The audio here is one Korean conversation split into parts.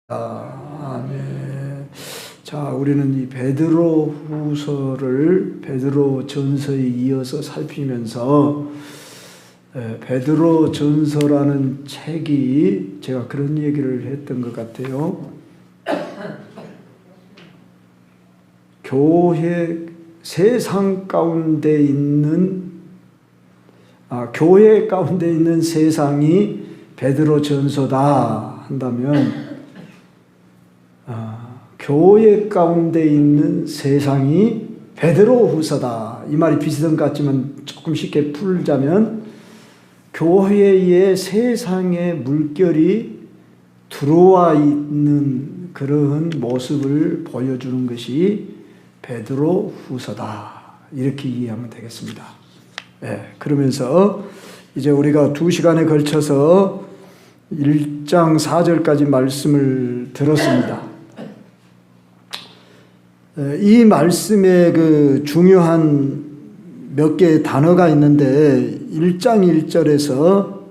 아멘. 자, 우리는 이 베드로후서를 베드로전서에 이어서 살피면서 베드로전서라는 책이 제가 그런 얘기를 했던 것 같아요. 교회 세상 가운데 있는 교회 가운데 있는 세상이 베드로전서다 한다면 교회 가운데 있는 세상이 베드로후서다. 이 말이 비슷한 것 같지만 조금 쉽게 풀자면 교회의 세상의 물결이 들어와 있는 그러한 모습을 보여주는 것이 베드로후서다. 이렇게 이해하면 되겠습니다. 그러면서 이제 우리가 2시간에 걸쳐서 1장 4절까지 말씀을 들었습니다. 이 말씀에 그 중요한 몇 개의 단어가 있는데 1장 1절에서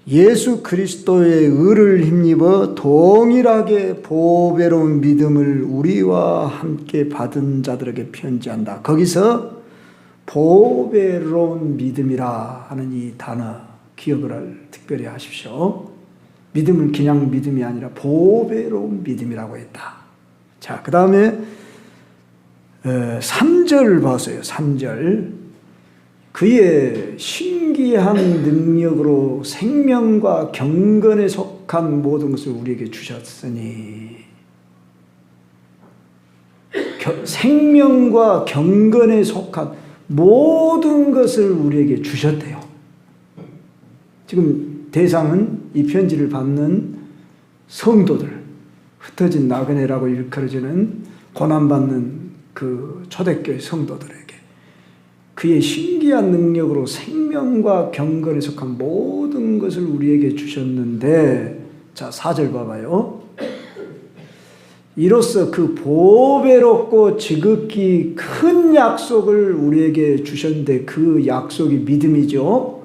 예수 그리스도의 의를 힘입어 동일하게 보배로운 믿음을 우리와 함께 받은 자들에게 편지한다. 거기서 보배로운 믿음이라 하는 이 단어 기억을 특별히 하십시오. 믿음은 그냥 믿음이 아니라 보배로운 믿음이라고 했다. 자, 그 다음에 3절 보세요. 3절. 그의 신기한 능력으로 생명과 경건에 속한 모든 것을 우리에게 주셨으니, 생명과 경건에 속한 모든 것을 우리에게 주셨대요. 지금 대상은 이 편지를 받는 성도들, 흩어진 나그네라고 일컬어지는 고난받는 그 초대교회 성도들에게 그의 신기한 능력으로 생명과 경건에 속한 모든 것을 우리에게 주셨는데, 자, 4절 봐봐요. 이로써 그 보배롭고 지극히 큰 약속을 우리에게 주셨는데, 그 약속이 믿음이죠.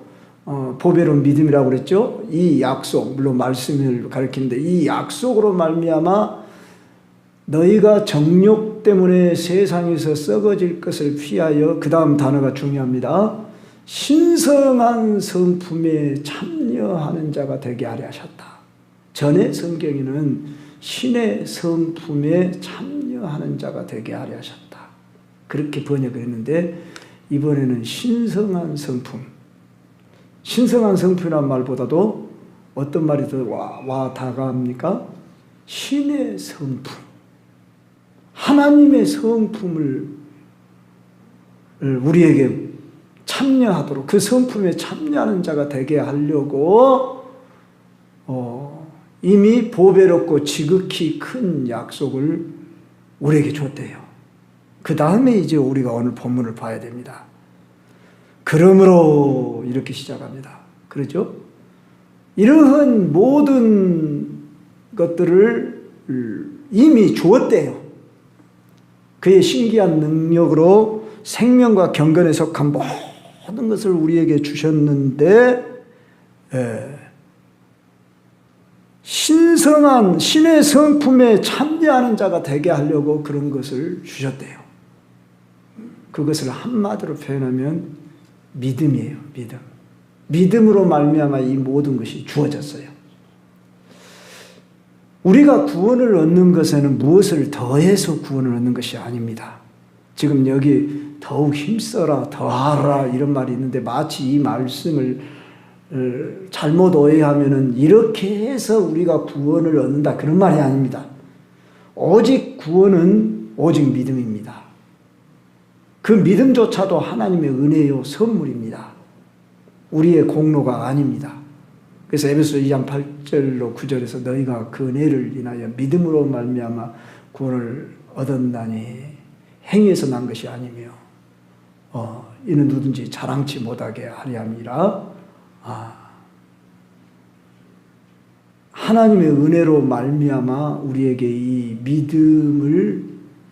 보배로운 믿음이라고 그랬죠. 이 약속, 물론 말씀을 가리키는데, 이 약속으로 말미암아 너희가 정욕 때문에 세상에서 썩어질 것을 피하여, 그 다음 단어가 중요합니다. 신성한 성품에 참여하는 자가 되게 하려 하셨다. 전에 성경에는 신의 성품에 참여하는 자가 되게 하려 하셨다. 그렇게 번역을 했는데, 이번에는 신성한 성품. 신성한 성품이라는 말보다도 어떤 말이 더 와 다가갑니까? 신의 성품. 하나님의 성품을 우리에게 참여하도록, 그 성품에 참여하는 자가 되게 하려고 이미 보배롭고 지극히 큰 약속을 우리에게 줬대요. 그 다음에 이제 우리가 오늘 본문을 봐야 됩니다. 그러므로 이렇게 시작합니다. 그렇죠? 이러한 모든 것들을 이미 주었대요. 그의 신기한 능력으로 생명과 경건에 속한 모든 것을 우리에게 주셨는데, 신성한 신의 성품에 참여하는 자가 되게 하려고 그런 것을 주셨대요. 그것을 한마디로 표현하면 믿음이에요. 믿음. 믿음으로 말미암아 이 모든 것이 주어졌어요. 우리가 구원을 얻는 것에는 무엇을 더해서 구원을 얻는 것이 아닙니다. 지금 여기 더욱 힘써라, 더하라 이런 말이 있는데, 마치 이 말씀을 잘못 오해하면은 이렇게 해서 우리가 구원을 얻는다, 그런 말이 아닙니다. 오직 구원은 오직 믿음입니다. 그 믿음조차도 하나님의 은혜요, 선물입니다. 우리의 공로가 아닙니다. 그래서 에베소 2장 8절로 9절에서 너희가 그 은혜를 인하여 믿음으로 말미암아 구원을 얻었나니 행위에서 난 것이 아니며 이는 누구든지 자랑치 못하게 하려 함이라. 하나님의 은혜로 말미암아 우리에게 이 믿음을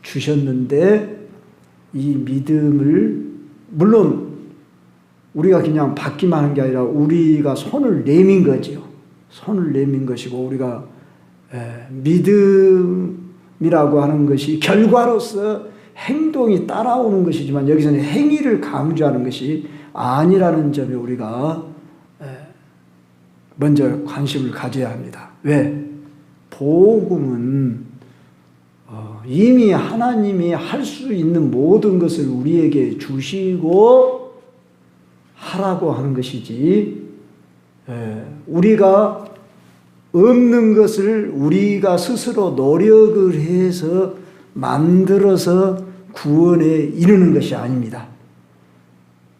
주셨는데, 이 믿음을 물론 우리가 그냥 받기만 한 게 아니라 우리가 손을 내민 거지요. 손을 내민 것이고, 우리가 믿음이라고 하는 것이 결과로서 행동이 따라오는 것이지만 여기서는 행위를 강조하는 것이 아니라는 점에 우리가 먼저 관심을 가져야 합니다. 왜? 복음은 이미 하나님이 할 수 있는 모든 것을 우리에게 주시고 하라고 하는 것이지, 우리가 없는 것을 우리가 스스로 노력을 해서 만들어서 구원에 이르는 것이 아닙니다.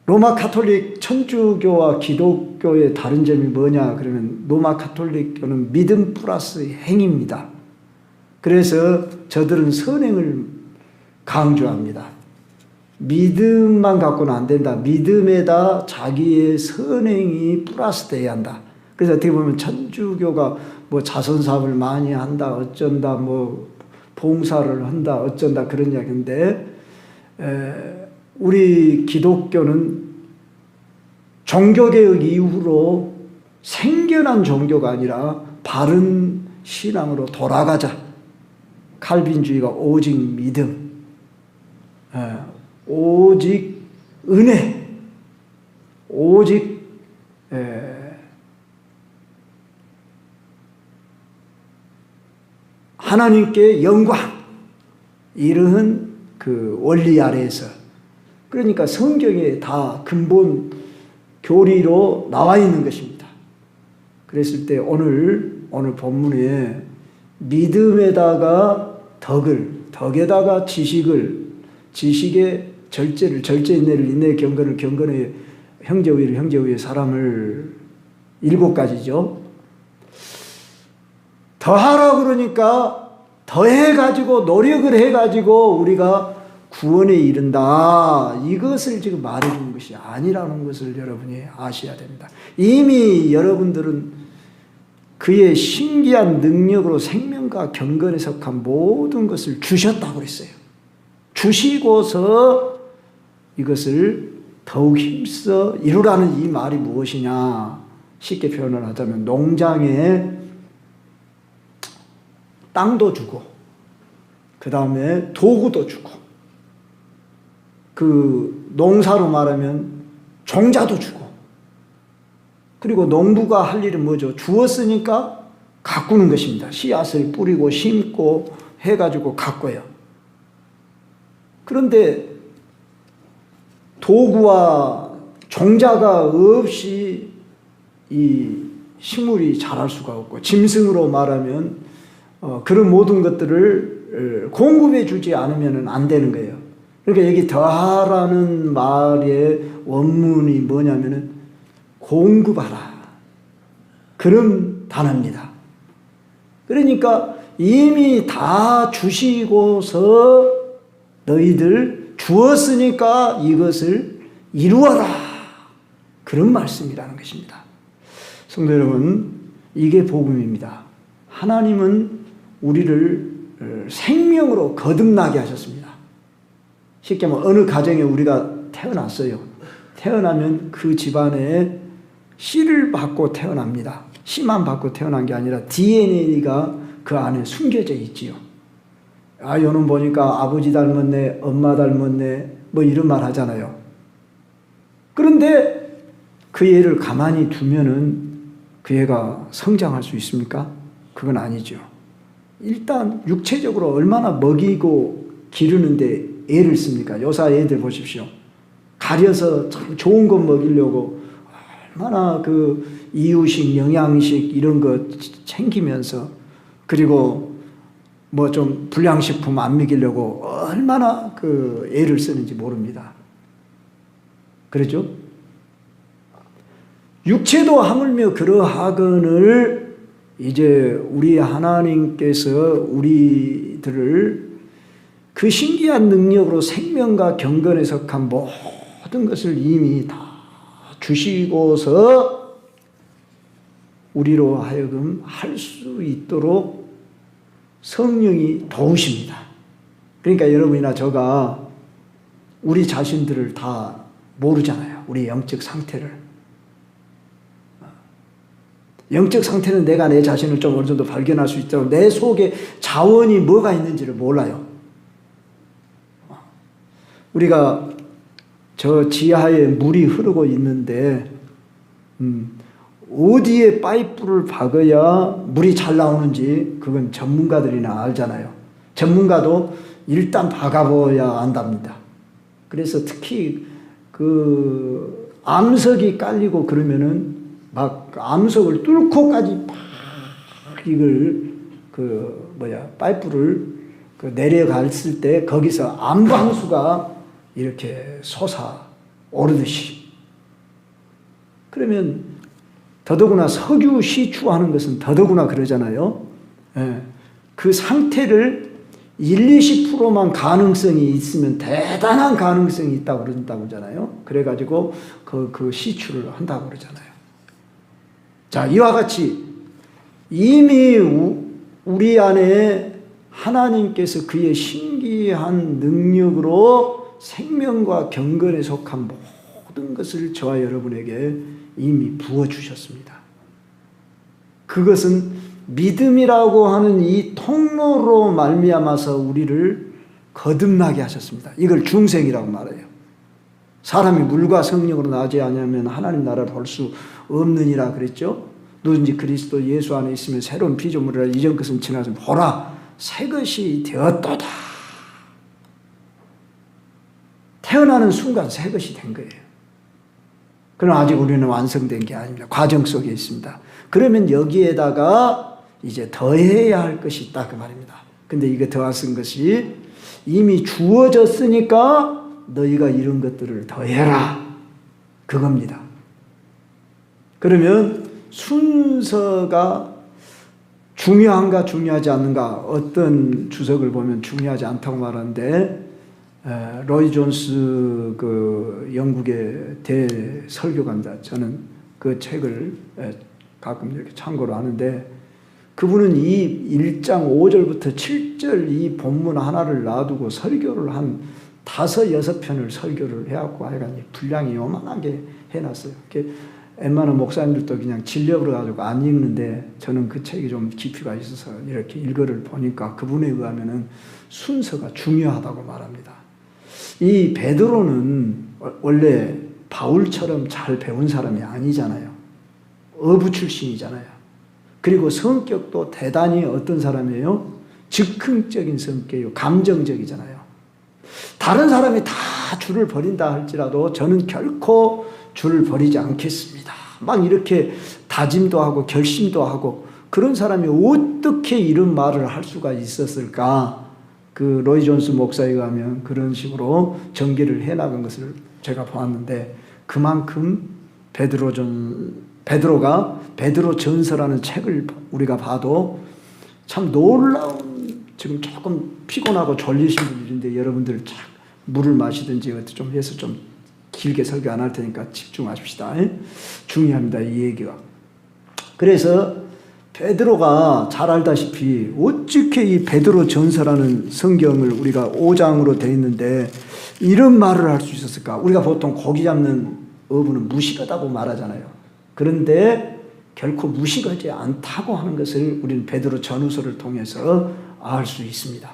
로마 가톨릭 천주교와 기독교의 다른 점이 뭐냐 그러면, 로마 가톨릭교는 믿음 플러스 행위입니다. 그래서 저들은 선행을 강조합니다. 믿음만 갖고는 안 된다. 믿음에다 자기의 선행이 플러스 돼야 한다. 그래서 어떻게 보면 천주교가 뭐 자선사업을 많이 한다, 어쩐다, 뭐 봉사를 한다, 어쩐다 그런 이야기인데, 우리 기독교는 종교개혁 이후로 생겨난 종교가 아니라 바른 신앙으로 돌아가자. 칼빈주의가 오직 믿음, 오직 은혜, 오직 하나님께 영광, 이러한 그 원리 아래에서, 그러니까 성경에 다 근본 교리로 나와 있는 것입니다. 그랬을 때 오늘 본문에 믿음에다가 덕에다가 지식에 절제를, 절제 인내를, 인내의 경건을, 경건에 형제우애를, 형제우애 사람을, 7가지죠. 더하라 그러니까 더해가지고 노력을 해가지고 우리가 구원에 이른다, 이것을 지금 말해주는 것이 아니라는 것을 여러분이 아셔야 됩니다. 이미 여러분들은 그의 신기한 능력으로 생명과 경건에 속한 모든 것을 주셨다고 그랬어요. 주시고서 이것을 더욱 힘써 이루라는 이 말이 무엇이냐, 쉽게 표현을 하자면 농장에 땅도 주고 그 다음에 도구도 주고, 그 농사로 말하면 종자도 주고, 그리고 농부가 할 일은 뭐죠? 주었으니까 가꾸는 것입니다. 씨앗을 뿌리고 심고 해가지고 가꿔요. 그런데 도구와 종자가 없이 이 식물이 자랄 수가 없고, 짐승으로 말하면 그런 모든 것들을 공급해 주지 않으면 안 되는 거예요. 그러니까 여기 더하라는 말의 원문이 뭐냐면은 공급하라, 그런 단어입니다. 그러니까 이미 다 주시고서 너희들 주었으니까 이것을 이루어라, 그런 말씀이라는 것입니다. 성도 여러분, 이게 복음입니다. 하나님은 우리를 생명으로 거듭나게 하셨습니다. 쉽게 말하면 어느 가정에 우리가 태어났어요. 태어나면 그 집안에 씨를 받고 태어납니다. 씨만 받고 태어난 게 아니라 DNA가 그 안에 숨겨져 있지요. 아, 요놈 보니까 아버지 닮았네, 엄마 닮았네, 뭐 이런 말 하잖아요. 그런데 그 애를 가만히 두면은 그 애가 성장할 수 있습니까? 그건 아니죠. 일단 육체적으로 얼마나 먹이고 기르는데 애를 씁니까? 요사 애들 보십시오. 가려서 참 좋은 것 먹이려고 얼마나 그 이유식, 영양식 이런 거 챙기면서, 그리고 뭐 좀 불량식품 안 먹이려고 얼마나 그 애를 쓰는지 모릅니다. 그러죠? 육체도 하물며 그러하거늘 이제 우리 하나님께서 우리들을 그 신기한 능력으로 생명과 경건에 속한 모든 것을 이미 다 주시고서 우리로 하여금 할 수 있도록 성령이 도우십니다. 그러니까 여러분이나 저가 우리 자신들을 다 모르잖아요. 우리 영적 상태를. 영적 상태는 내가 내 자신을 좀 어느 정도 발견할 수 있도록 내 속에 자원이 뭐가 있는지를 몰라요. 우리가 저 지하에 물이 흐르고 있는데 어디에 파이프를 박아야 물이 잘 나오는지 그건 전문가들이나 알잖아요. 전문가도 일단 박아봐야 안답니다. 그래서 특히 그 암석이 깔리고 그러면은 막 암석을 뚫고까지 막 이걸 파이프를 내려갔을 때 거기서 암광수가 이렇게 솟아오르듯이. 그러면 더더구나 석유 시추하는 것은 더더구나 그러잖아요. 예. 그 상태를 20%만 가능성이 있으면 대단한 가능성이 있다고 그런다고 그래가지고 그 시추를 한다고 그러잖아요. 자, 이와 같이 이미 우리 안에 하나님께서 그의 신기한 능력으로 생명과 경건에 속한 모든 것을 저와 여러분에게 이미 부어주셨습니다. 그것은 믿음이라고 하는 이 통로로 말미암아서 우리를 거듭나게 하셨습니다. 이걸 중생이라고 말해요. 사람이 물과 성령으로 나지 않으면 하나님 나라를 볼 수 없느니라 그랬죠. 누구든지 그리스도 예수 안에 있으면 새로운 피조물이라 이전 것은 지나서 보라 새 것이 되었도다. 태어나는 순간 새 것이 된 거예요. 그러나 아직 우리는 완성된 게 아닙니다. 과정 속에 있습니다. 그러면 여기에다가 이제 더해야 할 것이 있다 그 말입니다. 근데 이거 더하신 것이 이미 주어졌으니까 너희가 이런 것들을 더해라 그겁니다. 그러면 순서가 중요한가 중요하지 않는가, 어떤 주석을 보면 중요하지 않다고 말하는데 로이 존스 그 영국의 대설교가입니다. 저는 그 책을 가끔 이렇게 참고로 하는데 그분은 이 1장 5절부터 7절 이 본문 하나를 놔두고 설교를 한 5, 6편을 설교를 해갖고 하여간 분량이 요만하게 해놨어요. 웬만한 목사님들도 그냥 진력으로 가지고 안 읽는데 저는 그 책이 좀 깊이가 있어서 이렇게 읽어를 보니까 그분에 의하면은 순서가 중요하다고 말합니다. 이 베드로는 원래 바울처럼 잘 배운 사람이 아니잖아요. 어부 출신이잖아요. 그리고 성격도 대단히 어떤 사람이에요? 즉흥적인 성격이에요. 감정적이잖아요. 다른 사람이 다 줄을 버린다 할지라도 저는 결코 줄을 버리지 않겠습니다. 막 이렇게 다짐도 하고 결심도 하고 그런 사람이 어떻게 이런 말을 할 수가 있었을까? 그 로이 존스 목사에 의하면 그런 식으로 전개를 해나간 것을 제가 보았는데 그만큼 베드로가 베드로 전서라는 책을 우리가 봐도 참 놀라운, 지금 조금 피곤하고 졸리신 분들인데 여러분들 물을 마시든지 좀 해서 좀 길게 설교 안 할 테니까 집중하십시다. 중요합니다, 이 얘기가. 그래서 베드로가 잘 알다시피 어떻게 이 베드로 전서라는 성경을 우리가 5장으로 되어 있는데 이런 말을 할 수 있었을까? 우리가 보통 고기 잡는 어부는 무식하다고 말하잖아요. 그런데 결코 무식하지 않다고 하는 것을 우리는 베드로 전후서를 통해서 알 수 있습니다.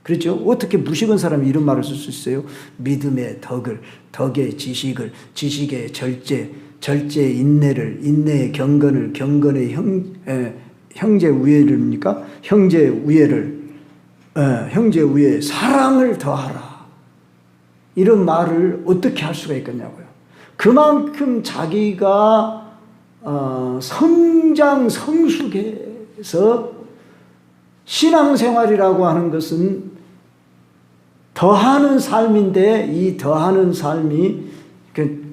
그렇죠? 어떻게 무식한 사람이 이런 말을 쓸 수 있어요? 믿음의 덕을, 덕의 지식을, 지식의 절제, 절제의 인내를, 인내의 경건을, 경건의 형제 우애를입니까? 형제 우애를, 형제 우애, 사랑을 더하라. 이런 말을 어떻게 할 수가 있겠냐고요. 그만큼 자기가 성장 성숙해서 신앙생활이라고 하는 것은 더하는 삶인데 이 더하는 삶이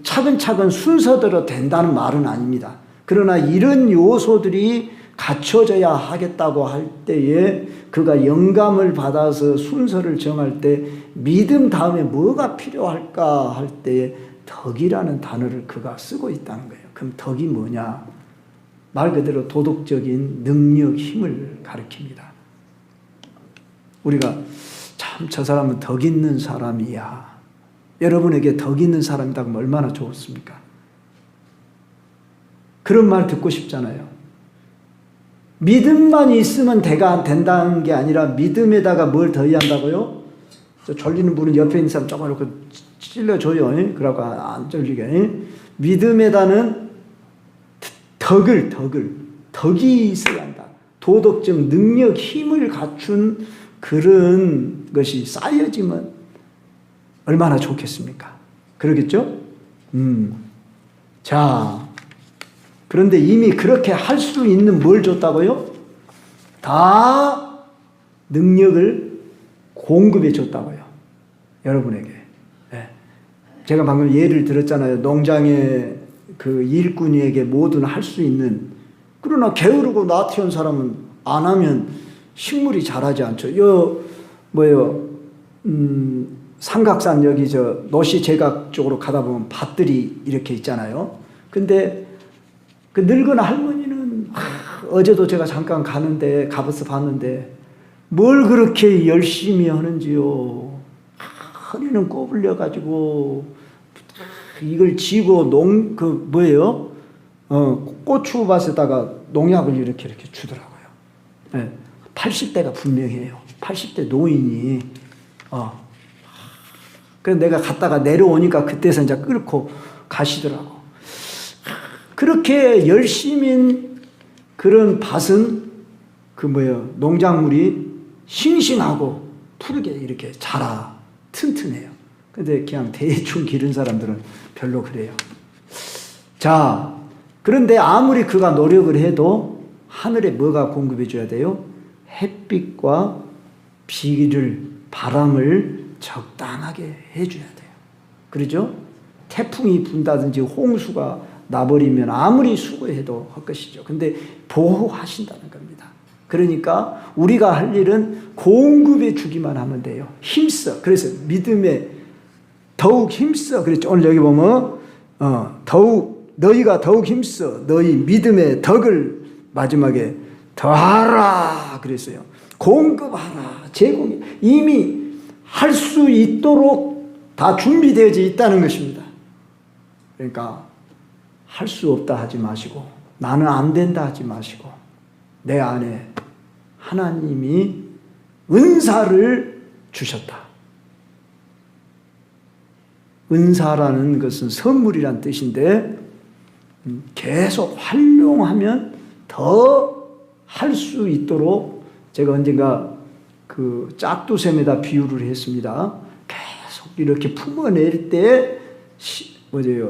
차근차근 순서대로 된다는 말은 아닙니다. 그러나 이런 요소들이 갖춰져야 하겠다고 할 때에 그가 영감을 받아서 순서를 정할 때 믿음 다음에 뭐가 필요할까 할 때에 덕이라는 단어를 그가 쓰고 있다는 거예요. 그럼 덕이 뭐냐? 말 그대로 도덕적인 능력, 힘을 가리킵니다. 우리가 참 저 사람은 덕 있는 사람이야. 여러분에게 덕 있는 사람이다 하면 얼마나 좋습니까? 그런 말 듣고 싶잖아요. 믿음만 있으면 된다는 게 아니라 믿음에다가 뭘 더해야 한다고요? 저 졸리는 분은 옆에 있는 사람 조금 이렇게 찔러줘요. 그러고 안 졸리게. 믿음에다는 덕이 있어야 한다. 도덕적 능력, 힘을 갖춘 그런 것이 쌓여지면 얼마나 좋겠습니까? 그러겠죠? 자, 그런데 이미 그렇게 할 수 있는 뭘 줬다고요? 다 능력을 공급해 줬다고요. 여러분에게. 네. 제가 방금 예를 들었잖아요. 농장의 그 일꾼에게 뭐든 할 수 있는. 그러나 게으르고 나태한 사람은 안 하면 식물이 자라지 않죠. 삼각산 여기 노시제각 쪽으로 가다 보면 밭들이 이렇게 있잖아요. 근데 그 늙은 할머니는 어제도 제가 잠깐 가봐서 봤는데 뭘 그렇게 열심히 하는지요. 허리는 꼬불려 가지고 이걸 쥐고 고추밭에다가 농약을 이렇게 주더라고요. 네. 80대가 분명해요. 80대 노인이. 그래서 내가 갔다가 내려오니까 그때서 이제 끌고 가시더라고. 그렇게 열심인 그런 밭은 농작물이 싱싱하고 푸르게 이렇게 자라 튼튼해요. 근데 그냥 대충 기른 사람들은 별로 그래요. 자, 그런데 아무리 그가 노력을 해도 하늘에 뭐가 공급해 줘야 돼요? 햇빛과 바람을 적당하게 해줘야 돼요. 그러죠? 태풍이 분다든지 홍수가 나버리면 아무리 수고해도 헛것이죠. 근데 보호하신다는 겁니다. 그러니까 우리가 할 일은 공급해 주기만 하면 돼요. 힘써. 그래서 믿음에 더욱 힘써. 그랬죠. 오늘 여기 보면 너희가 더욱 힘써 너희 믿음의 덕을 마지막에 더하라 그랬어요. 공급하라. 제공이 이미 할 수 있도록 다 준비되어져 있다는 것입니다. 그러니까 할 수 없다 하지 마시고 나는 안 된다 하지 마시고 내 안에 하나님이 은사를 주셨다. 은사라는 것은 선물이란 뜻인데 계속 활용하면 더 할 수 있도록 제가 언젠가 그 짝두샘에다 비유를 했습니다. 계속 이렇게 품어낼 때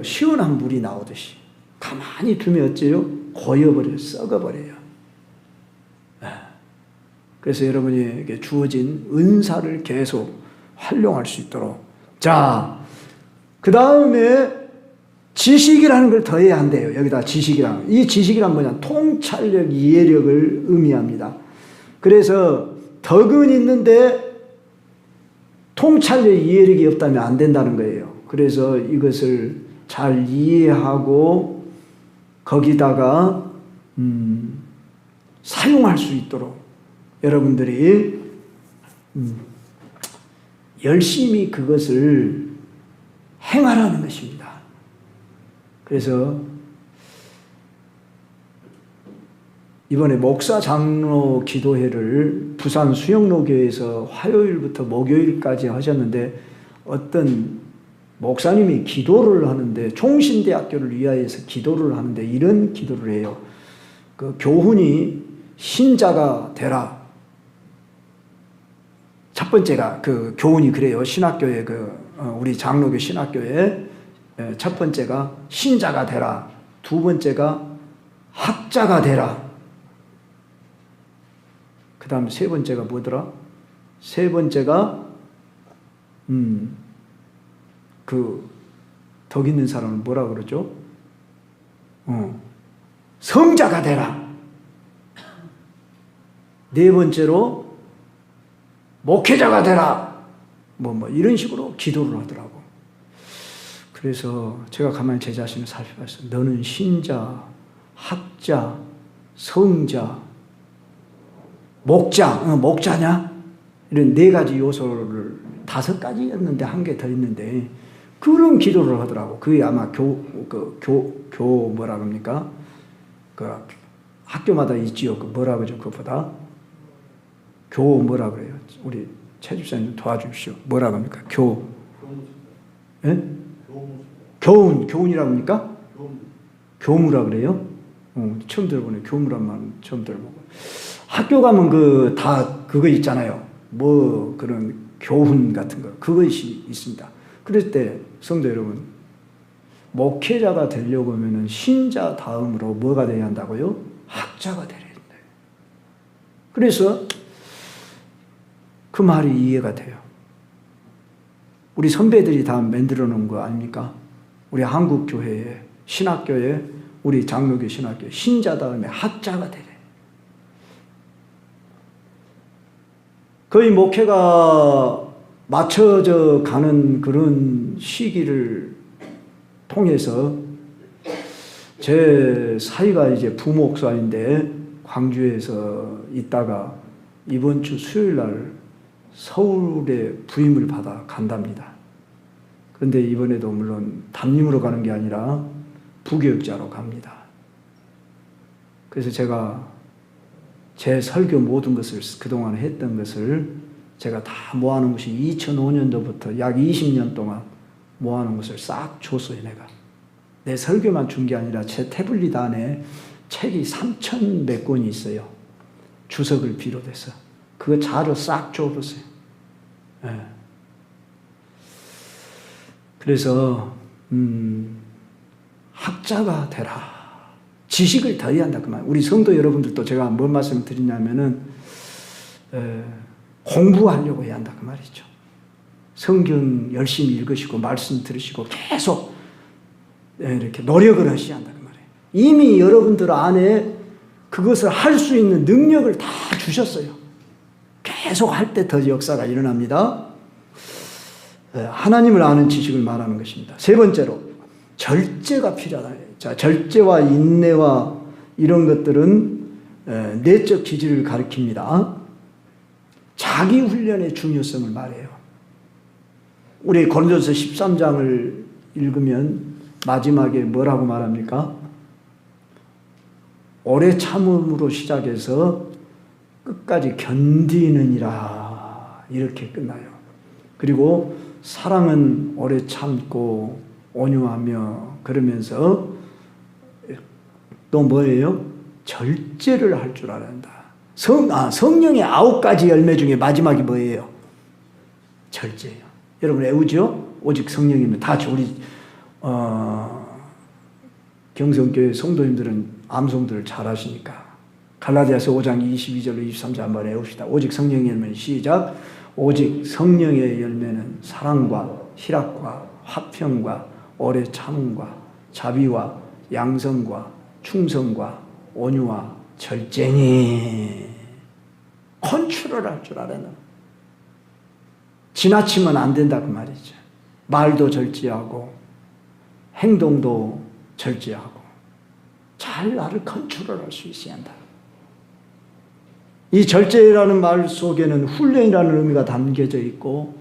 시원한 물이 나오듯이 가만히 두면 어째요? 고여버려요. 썩어버려요. 그래서 여러분에게 주어진 은사를 계속 활용할 수 있도록. 자, 그 다음에 지식이라는 걸 더해야 한대요. 여기다 지식이라는. 이 지식이란 뭐냐? 통찰력, 이해력을 의미합니다. 그래서 덕은 있는데 통찰력, 이해력이 없다면 안 된다는 거예요. 그래서 이것을 잘 이해하고 거기다가 사용할 수 있도록 여러분들이 열심히 그것을 행하라는 것입니다. 그래서 이번에 목사 장로 기도회를 부산 수영로교에서 화요일부터 목요일까지 하셨는데 어떤 목사님이 기도를 하는데 총신대학교를 위하여서 기도를 하는데 이런 기도를 해요. 그 교훈이 신자가 되라. 첫 번째가 그 교훈이 그래요. 신학교에 우리 장로교 신학교에 첫 번째가 신자가 되라. 두 번째가 학자가 되라. 그 다음 세 번째가 뭐더라? 세 번째가 그 덕 있는 사람은 뭐라 그러죠? 성자가 되라. 네 번째로 목회자가 되라. 이런 식으로 기도를 하더라고. 그래서 제가 가만히 제 자신을 살펴봤어요. 너는 신자, 학자, 성자, 목자냐? 이런 네 가지 요소를 5가지였는데 한 개 더 있는데 그런 기도를 하더라고. 그게 아마 뭐라 그럽니까? 학교마다 있지요. 그 뭐라 그러죠? 그것보다 교 뭐라 그래요? 우리 최 집사님 도와주십시오. 뭐라 합니까? 예? 교훈이라고 합니까? 교무라 그래요? 처음 들어보네. 교무란 말은 처음 들어보고. 학교 가면 다 그거 있잖아요. 뭐 그런 교훈 같은 거. 그것이 있습니다. 그럴 때 성도 여러분, 목회자가 되려고 하면은 신자 다음으로 뭐가 돼야 한다고요? 학자가 되어야 된다. 그래서 그 말이 이해가 돼요. 우리 선배들이 다 만들어 놓은 거 아닙니까? 우리 한국 교회에, 신학교에, 우리 장로교 신학교에 신자 다음에 학자가 되래. 거의 목회가 맞춰져 가는 그런 시기를 통해서 제 사위가 이제 부목사인데 광주에서 있다가 이번 주 수요일 날 서울에 부임을 받아 간답니다. 그런데 이번에도 물론 담임으로 가는 게 아니라 부교육자로 갑니다. 그래서 제가 제 설교 모든 것을 그동안 했던 것을 제가 다 모아놓은 것이 2005년도부터 약 20년 동안 모아놓은 것을 싹 줬어요. 내가 내 설교만 준 게 아니라 제 태블릿 안에 책이 3,000 몇 권이 있어요. 주석을 비롯해서 그거 자료 싹 줘봤어요. 네. 그래서 학자가 되라. 지식을 더해야 한다 그 말. 우리 성도 여러분들도 제가 뭔 말씀 드리냐면은 공부하려고 해야 한다 그 말이죠. 성경 열심히 읽으시고 말씀 들으시고 계속 이렇게 노력을 하셔야 한다 그 말이에요. 이미 여러분들 안에 그것을 할 수 있는 능력을 다 주셨어요. 계속 할 때 더 역사가 일어납니다. 하나님을 아는 지식을 말하는 것입니다. 세 번째로 절제가 필요하다. 자, 절제와 인내와 이런 것들은 내적 기질을 가리킵니다. 자기 훈련의 중요성을 말해요. 우리 고린도서 13장을 읽으면 마지막에 뭐라고 말합니까? 오래 참음으로 시작해서 끝까지 견디느니라 이렇게 끝나요. 그리고 사랑은 오래 참고 온유하며 그러면서 또 뭐예요? 절제를 할 줄 알아야 한다. 성령의 9가지 열매 중에 마지막이 뭐예요? 절제예요. 여러분 외우죠? 오직 성령이면 다 우리 경성교회 성도님들은 암송들을 잘 하시니까 갈라디아서 5장 22절로 23절 한번 외웁시다. 오직 성령의 열매는 시작. 오직 성령의 열매는 사랑과 희락과 화평과 오래 참음과 자비와 양성과 충성과 온유와 절제니. 컨트롤할 줄 알아요. 지나치면 안 된다 그 말이죠. 말도 절제하고 행동도 절제하고 잘 나를 컨트롤할 수 있어야 한다. 이 절제라는 말 속에는 훈련이라는 의미가 담겨져 있고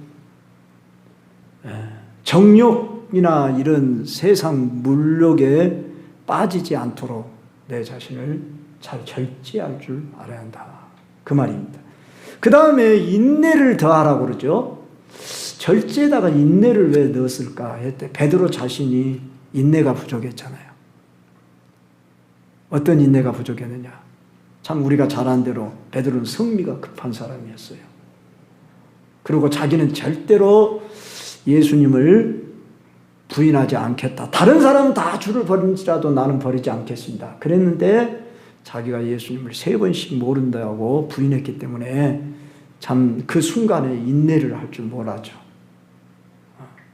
정욕이나 이런 세상 물욕에 빠지지 않도록 내 자신을 잘 절제할 줄 알아야 한다. 그 말입니다. 그 다음에 인내를 더하라고 그러죠. 절제에다가 인내를 왜 넣었을까 했대. 베드로 자신이 인내가 부족했잖아요. 어떤 인내가 부족했느냐. 참 우리가 잘 아는 대로 베드로는 성미가 급한 사람이었어요. 그리고 자기는 절대로 예수님을 부인하지 않겠다. 다른 사람은 다 주를 버린지라도 나는 버리지 않겠습니다. 그랬는데 자기가 예수님을 3번씩 모른다고 부인했기 때문에 참 그 순간에 인내를 할 줄 몰랐죠.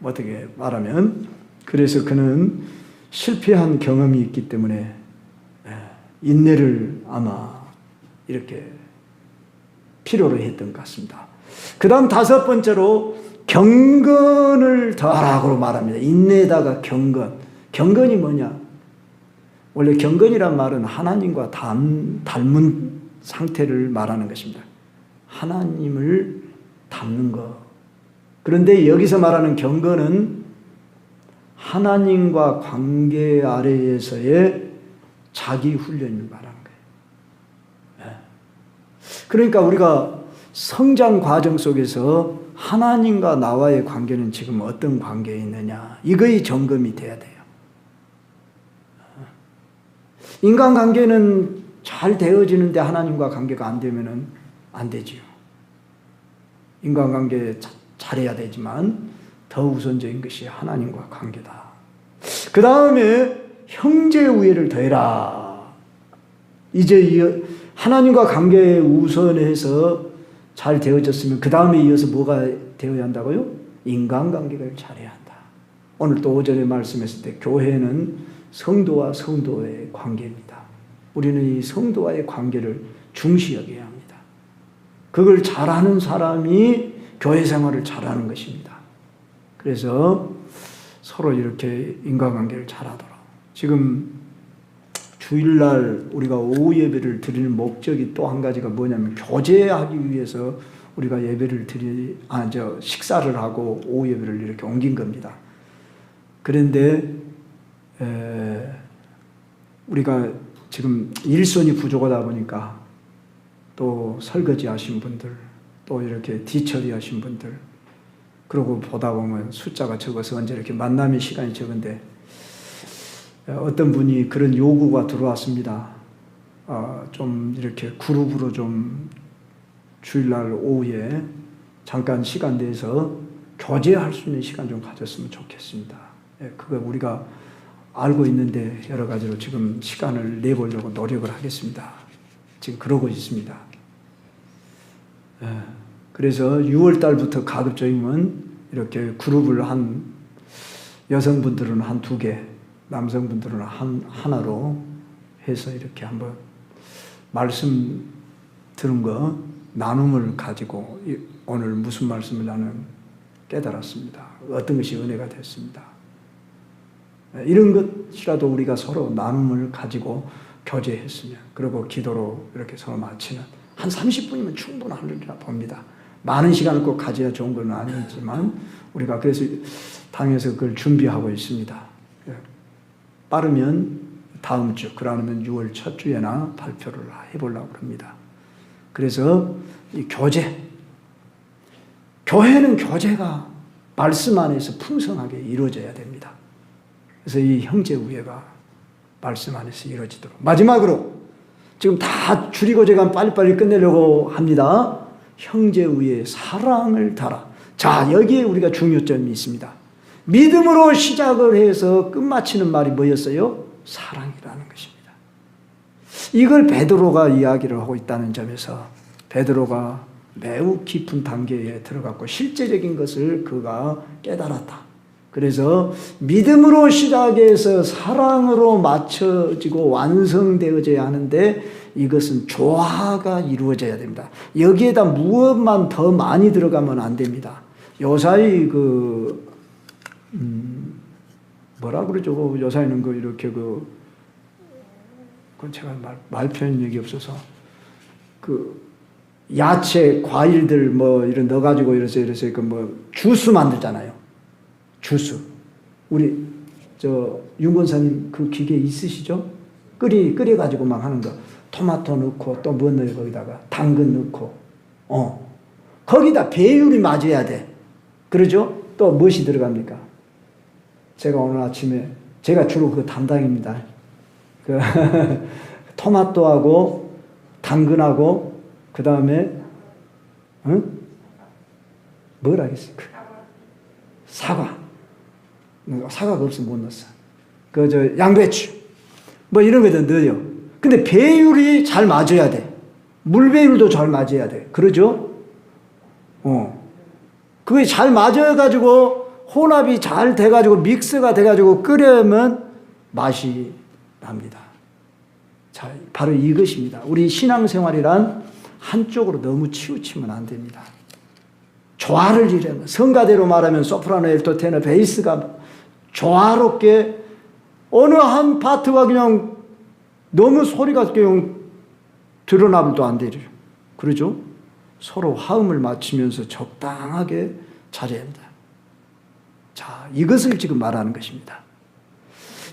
어떻게 말하면 그래서 그는 실패한 경험이 있기 때문에 인내를 아마 이렇게 필요로 했던 것 같습니다. 그 다음 5번째로 경건을 더하라고 말합니다. 인내에다가 경건. 경건이 뭐냐? 원래 경건이란 말은 하나님과 닮은 상태를 말하는 것입니다. 하나님을 닮는 것. 그런데 여기서 말하는 경건은 하나님과 관계 아래에서의 자기 훈련을 말하는 거예요. 그러니까 우리가 성장 과정 속에서 하나님과 나와의 관계는 지금 어떤 관계에 있느냐, 이거의 점검이 돼야 돼요. 인간관계는 잘 되어지는데 하나님과 관계가 안 되면은 안 되지요. 인간관계 잘해야 되지만 더 우선적인 것이 하나님과 관계다. 그 다음에 형제 우애를 더해라. 이제 하나님과 관계에 우선해서 잘 되어졌으면 그 다음에 이어서 뭐가 되어야 한다고요? 인간관계를 잘해야 한다. 오늘 또 오전에 말씀했을 때 교회는 성도와 성도의 관계입니다. 우리는 이 성도와의 관계를 중시 여겨야 합니다. 그걸 잘하는 사람이 교회 생활을 잘하는 것입니다. 그래서 서로 이렇게 인간관계를 잘하도록. 지금 주일날 우리가 오후 예배를 드리는 목적이 또 한 가지가 뭐냐면 교제하기 위해서 우리가 예배를 식사를 하고 오후 예배를 이렇게 옮긴 겁니다. 그런데 우리가 지금 일손이 부족하다 보니까 또 설거지 하신 분들, 또 이렇게 뒤처리 하신 분들, 그러고 보다 보면 숫자가 적어서 언제 이렇게 만남의 시간이 적은데 어떤 분이 그런 요구가 들어왔습니다. 좀 이렇게 그룹으로 좀 주일날 오후에 잠깐 시간 내서 교제할 수 있는 시간 좀 가졌으면 좋겠습니다. 그거 우리가 알고 있는데 여러 가지로 지금 시간을 내보려고 노력을 하겠습니다. 지금 그러고 있습니다. 그래서 6월 달부터 가급적이면 이렇게 그룹을 여성분들은 한 2개, 남성분들은 하나로 해서 이렇게 한번 말씀 들은 거 나눔을 가지고 오늘 무슨 말씀을 나는 깨달았습니다. 어떤 것이 은혜가 됐습니다. 이런 것이라도 우리가 서로 나눔을 가지고 교제했으면, 그리고 기도로 이렇게 서로 마치는 한 30분이면 충분하리라 봅니다. 많은 시간을 꼭 가져야 좋은 건 아니지만 우리가 그래서 당에서 그걸 준비하고 있습니다. 빠르면 다음 주, 그러면 6월 첫 주에나 발표를 해보려고 합니다. 그래서 이 교회는 교제가 말씀 안에서 풍성하게 이루어져야 됩니다. 그래서 이 형제 우애가 말씀 안에서 이루어지도록. 마지막으로 지금 다 줄이고 제가 빨리빨리 끝내려고 합니다. 형제 우애, 사랑을 달아. 자, 여기에 우리가 중요점이 있습니다. 믿음으로 시작을 해서 끝마치는 말이 뭐였어요? 사랑이라는 것입니다. 이걸 베드로가 이야기를 하고 있다는 점에서 베드로가 매우 깊은 단계에 들어갔고 실제적인 것을 그가 깨달았다. 그래서 믿음으로 시작해서 사랑으로 맞춰지고 완성되어져야 하는데 이것은 조화가 이루어져야 됩니다. 여기에다 무엇만 더 많이 들어가면 안 됩니다. 요사이 뭐라 그러죠? 요사이는 이렇게 제가 말 표현력이 없어서 야채, 과일들 이런 넣어가지고 이래서 주스 만들잖아요. 주스. 우리 윤 권사님 그 기계 있으시죠? 끓여가지고 막 하는 거. 토마토 넣고 또 뭐 넣어요? 거기다가 당근 넣고. 거기다 배율이 맞아야 돼. 그러죠? 또 무엇이 들어갑니까? 제가 오늘 아침에 제가 주로 그거 담당입니다. 토마토하고 당근하고 그 다음에 뭘 하겠습니까? 사과가 없으면 못 넣었어. 양배추 이런 거도 넣어요. 근데 배율이 잘 맞아야 돼. 물 배율도 잘 맞아야 돼. 그러죠? 그게 잘 맞아가지고 혼합이 잘 돼가지고 믹스가 돼가지고 끓여면 맛이 납니다. 자, 바로 이것입니다. 우리 신앙생활이란 한쪽으로 너무 치우치면 안 됩니다. 조화를 이루면 성가대로 말하면 소프라노, 엘토, 테너, 베이스가 조화롭게 어느 한 파트가 그냥 너무 소리가 그냥 드러나도 안 되죠. 그러죠? 서로 화음을 맞추면서 적당하게 잘해야 합니다. 자, 이것을 지금 말하는 것입니다.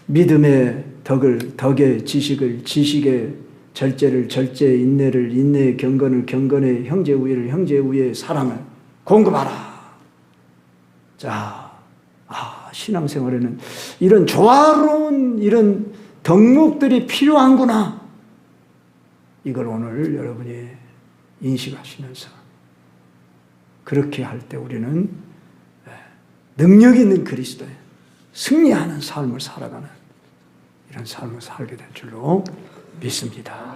믿음의 덕의 지식을, 지식의 절제를 절제, 인내를 인내, 경건을 경건에, 형제 우애를 형제 우애, 사랑을 공급하라. 자, 신앙생활에는 이런 조화로운 이런 덕목들이 필요한구나. 이걸 오늘 여러분이 인식하시면서 그렇게 할 때 우리는 능력 있는 그리스도의 승리하는 삶을 살아가는 이런 삶을 살게 될 줄로 믿습니다.